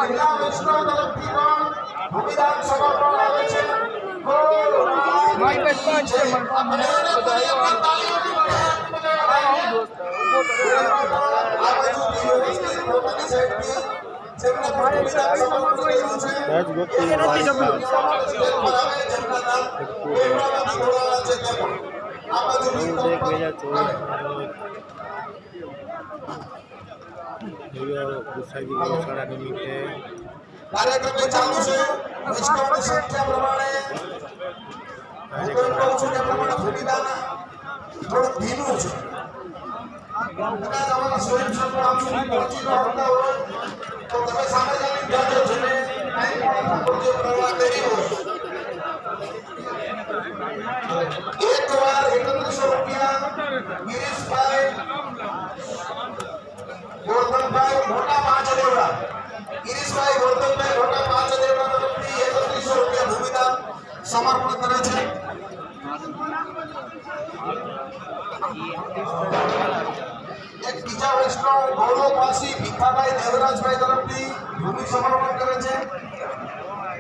મહિલા વૈષ્ણવ તરફથી પણ ભૂમિદાન સમર્પણ આવે છે. મારી પાસે પાંચ છે મને કાર્યક્રમ ચાલુ છે. વૈષ્ણવની સંખ્યા પ્રમાણે હું કહું છું કે પ્રમાણે ભૂમિદાન થોડું ધીમું છે. કદાચ અમારા સ્વયંસેવકો આમ સુધી પહોંચી ન શકતા હોય તો તમે સામે જઈને જાજો જેને ઠાકોરજી પ્રવાહ કરી હોય. એક વાર 3100 રૂપિયા ગિરીશભાઈ ગોરધનભાઈ મોટા પાંચ દેવડા, ગિરીશભાઈ ગોરધનભાઈ મોટા પાંચ દેવડા તરફથી 3100 રૂપિયા ભૂમિદાન સમર્પણ કરે છે. એક બીજા વૈષ્ણવ ગૌરવવાસી ભીખાભાઈ દેવરાજભાઈ તરફથી ભૂમિ સમર્પણ કરે છે.